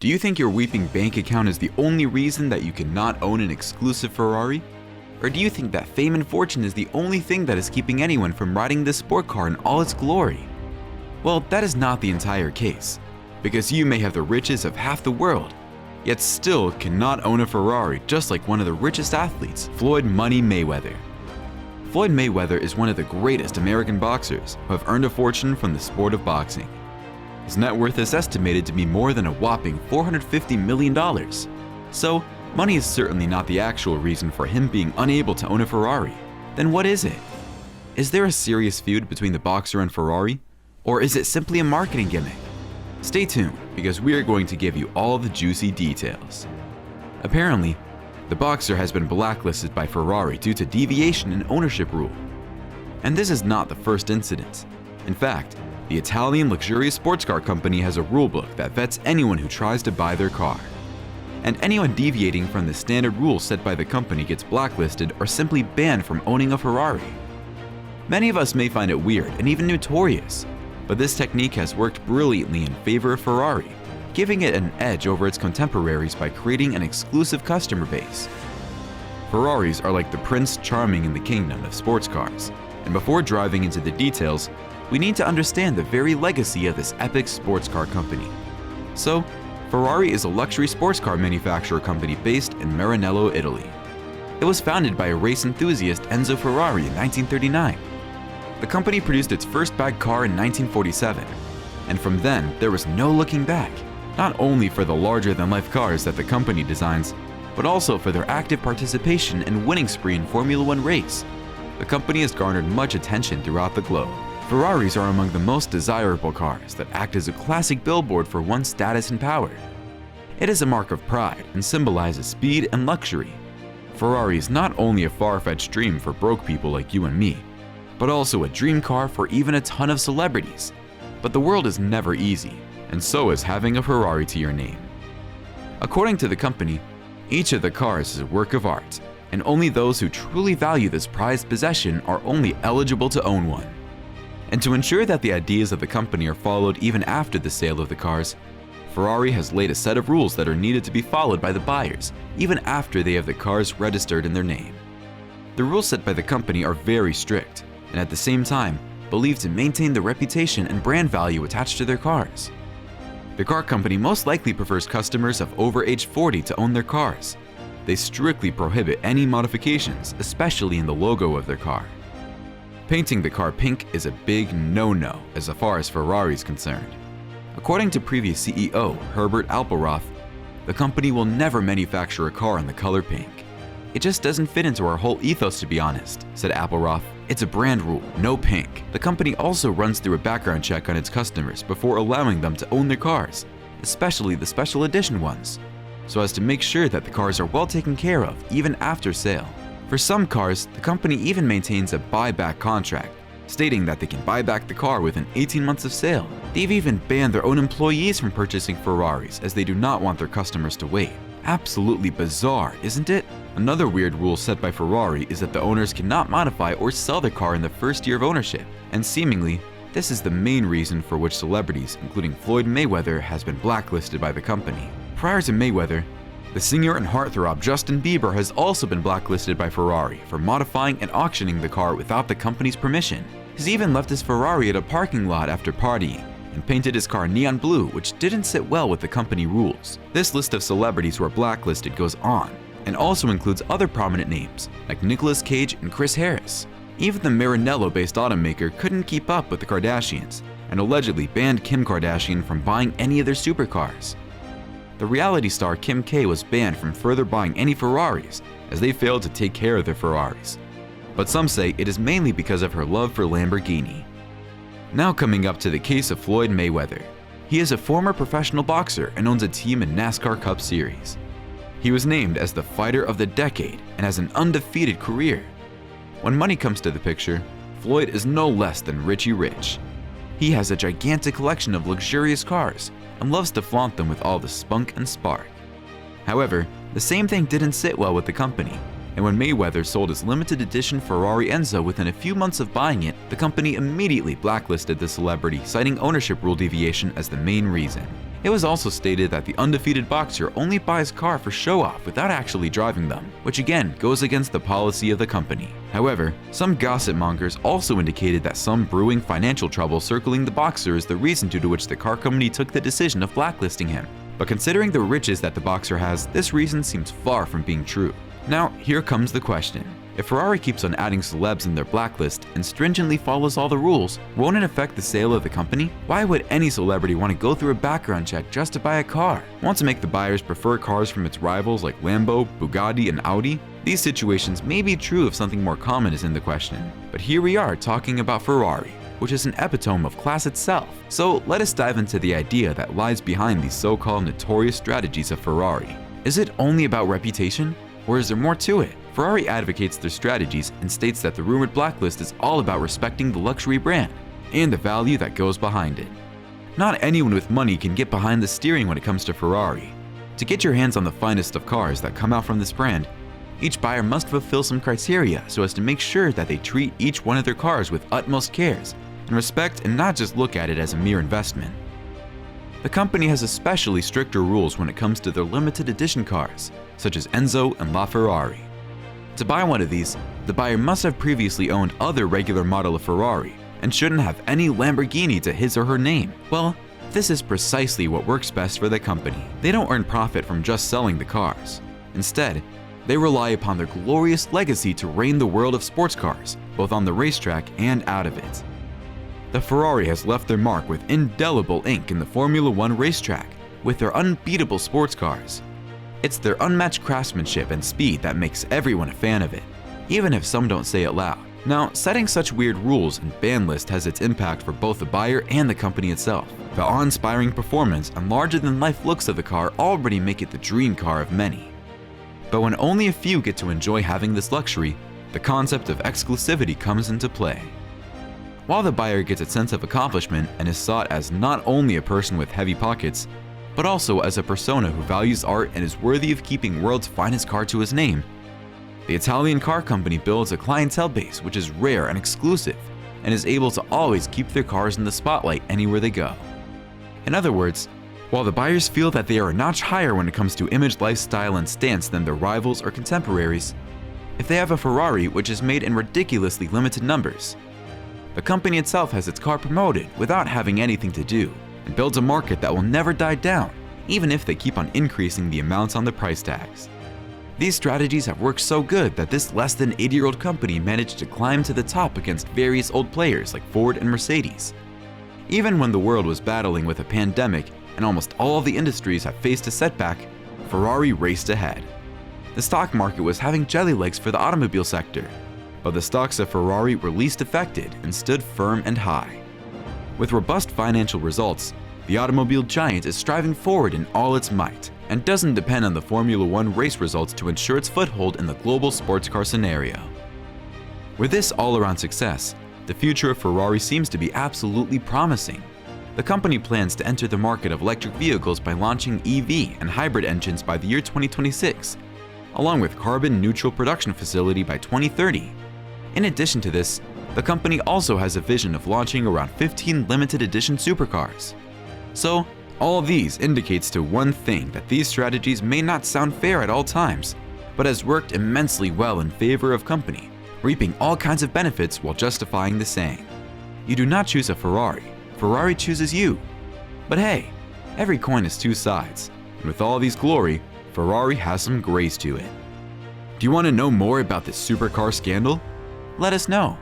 Do you think your weeping bank account is the only reason that you cannot own an exclusive Ferrari? Or do you think that fame and fortune is the only thing that is keeping anyone from riding this sport car in all its glory? Well, that is not the entire case, because you may have the riches of half the world, yet still cannot own a Ferrari, just like one of the richest athletes, Floyd "Money" Mayweather. Floyd Mayweather is one of the greatest American boxers who have earned a fortune from the sport of boxing. His net worth is estimated to be more than a whopping $450 million. So, money is certainly not the actual reason for him being unable to own a Ferrari. Then what is it? Is there a serious feud between the boxer and Ferrari? Or is it simply a marketing gimmick? Stay tuned, because we are going to give you all the juicy details. Apparently, the boxer has been blacklisted by Ferrari due to deviation in ownership rule. And this is not the first incident. In fact, the Italian luxurious sports car company has a rulebook that vets anyone who tries to buy their car. And anyone deviating from the standard rules set by the company gets blacklisted or simply banned from owning a Ferrari. Many of us may find it weird and even notorious, but this technique has worked brilliantly in favor of Ferrari, giving it an edge over its contemporaries by creating an exclusive customer base. Ferraris are like the Prince Charming in the kingdom of sports cars, and before diving into the details, we need to understand the very legacy of this epic sports car company. So, Ferrari is a luxury sports car manufacturer company based in Maranello, Italy. It was founded by a race enthusiast, Enzo Ferrari, in 1939. The company produced its first bag car in 1947, and from then there was no looking back, not only for the larger-than-life cars that the company designs, but also for their active participation and winning spree in Formula One race. The company has garnered much attention throughout the globe. Ferraris are among the most desirable cars that act as a classic billboard for one's status and power. It is a mark of pride and symbolizes speed and luxury. Ferrari is not only a far-fetched dream for broke people like you and me, but also a dream car for even a ton of celebrities. But the world is never easy, and so is having a Ferrari to your name. According to the company, each of the cars is a work of art, and only those who truly value this prized possession are only eligible to own one. And to ensure that the ideas of the company are followed even after the sale of the cars, Ferrari has laid a set of rules that are needed to be followed by the buyers, even after they have the cars registered in their name. The rules set by the company are very strict, and at the same time, believed to maintain the reputation and brand value attached to their cars. The car company most likely prefers customers of over age 40 to own their cars. They strictly prohibit any modifications, especially in the logo of their car. Painting the car pink is a big no-no as far as Ferrari is concerned. According to previous CEO Herbert Alperoth, the company will never manufacture a car in the color pink. "It just doesn't fit into our whole ethos, to be honest," said Alperoth. "It's a brand rule, no pink." The company also runs through a background check on its customers before allowing them to own their cars, especially the special edition ones, so as to make sure that the cars are well taken care of even after sale. For some cars, the company even maintains a buyback contract, stating that they can buy back the car within 18 months of sale. They've even banned their own employees from purchasing Ferraris as they do not want their customers to wait. Absolutely bizarre, isn't it? Another weird rule set by Ferrari is that the owners cannot modify or sell the car in the first year of ownership, and seemingly, this is the main reason for which celebrities, including Floyd Mayweather, has been blacklisted by the company. Prior to Mayweather, the singer and heartthrob Justin Bieber has also been blacklisted by Ferrari for modifying and auctioning the car without the company's permission. He's even left his Ferrari at a parking lot after partying and painted his car neon blue, which didn't sit well with the company rules. This list of celebrities who are blacklisted goes on, and also includes other prominent names like Nicolas Cage and Chris Harris. Even the Maranello-based automaker couldn't keep up with the Kardashians and allegedly banned Kim Kardashian from buying any of their supercars. The reality star Kim K was banned from further buying any Ferraris as they failed to take care of their Ferraris. But some say it is mainly because of her love for Lamborghini. Now coming up to the case of Floyd Mayweather. He is a former professional boxer and owns a team in NASCAR Cup Series. He was named as the fighter of the decade and has an undefeated career. When money comes to the picture, Floyd is no less than Richie Rich. He has a gigantic collection of luxurious cars and loves to flaunt them with all the spunk and spark. However, the same thing didn't sit well with the company, and when Mayweather sold his limited edition Ferrari Enzo within a few months of buying it, the company immediately blacklisted the celebrity, citing ownership rule deviation as the main reason. It was also stated that the undefeated boxer only buys cars for show-off without actually driving them, which again goes against the policy of the company. However, some gossip mongers also indicated that some brewing financial trouble circling the boxer is the reason due to which the car company took the decision of blacklisting him. But considering the riches that the boxer has, this reason seems far from being true. Now, here comes the question. If Ferrari keeps on adding celebs in their blacklist and stringently follows all the rules, won't it affect the sale of the company? Why would any celebrity want to go through a background check just to buy a car? Want to make the buyers prefer cars from its rivals like Lambo, Bugatti, and Audi? These situations may be true if something more common is in the question. But here we are talking about Ferrari, which is an epitome of class itself. So let us dive into the idea that lies behind these so-called notorious strategies of Ferrari. Is it only about reputation? Or is there more to it? Ferrari advocates their strategies and states that the rumored blacklist is all about respecting the luxury brand and the value that goes behind it. Not anyone with money can get behind the steering when it comes to Ferrari. To get your hands on the finest of cars that come out from this brand, each buyer must fulfill some criteria so as to make sure that they treat each one of their cars with utmost cares and respect and not just look at it as a mere investment. The company has especially stricter rules when it comes to their limited edition cars, such as Enzo and LaFerrari. To buy one of these, the buyer must have previously owned other regular model of Ferrari and shouldn't have any Lamborghini to his or her name. Well, this is precisely what works best for the company. They don't earn profit from just selling the cars. Instead, they rely upon their glorious legacy to reign the world of sports cars, both on the racetrack and out of it. The Ferrari has left their mark with indelible ink in the Formula One racetrack with their unbeatable sports cars. It's their unmatched craftsmanship and speed that makes everyone a fan of it, even if some don't say it loud. Now, setting such weird rules and ban list has its impact for both the buyer and the company itself. The awe-inspiring performance and larger-than-life looks of the car already make it the dream car of many. But when only a few get to enjoy having this luxury, the concept of exclusivity comes into play. While the buyer gets a sense of accomplishment and is sought as not only a person with heavy pockets, but also as a persona who values art and is worthy of keeping world's finest car to his name, the Italian car company builds a clientele base which is rare and exclusive and is able to always keep their cars in the spotlight anywhere they go. In other words, while the buyers feel that they are a notch higher when it comes to image, lifestyle, and stance than their rivals or contemporaries, if they have a Ferrari which is made in ridiculously limited numbers, the company itself has its car promoted without having anything to do, and builds a market that will never die down, even if they keep on increasing the amounts on the price tags. These strategies have worked so good that this less than 80-year-old company managed to climb to the top against various old players like Ford and Mercedes. Even when the world was battling with a pandemic and almost all of the industries have faced a setback, Ferrari raced ahead. The stock market was having jelly legs for the automobile sector, but the stocks of Ferrari were least affected and stood firm and high. With robust financial results, the automobile giant is striving forward in all its might and doesn't depend on the Formula One race results to ensure its foothold in the global sports car scenario. With this all-around success, the future of Ferrari seems to be absolutely promising. The company plans to enter the market of electric vehicles by launching EV and hybrid engines by the year 2026, along with carbon-neutral production facility by 2030. In addition to this, the company also has a vision of launching around 15 limited edition supercars. So, all of these indicates to one thing that these strategies may not sound fair at all times, but has worked immensely well in favor of company, reaping all kinds of benefits while justifying the saying, "You do not choose a Ferrari, Ferrari chooses you." But hey, every coin has two sides, and with all these glory, Ferrari has some grace to it. Do you want to know more about this supercar scandal? Let us know.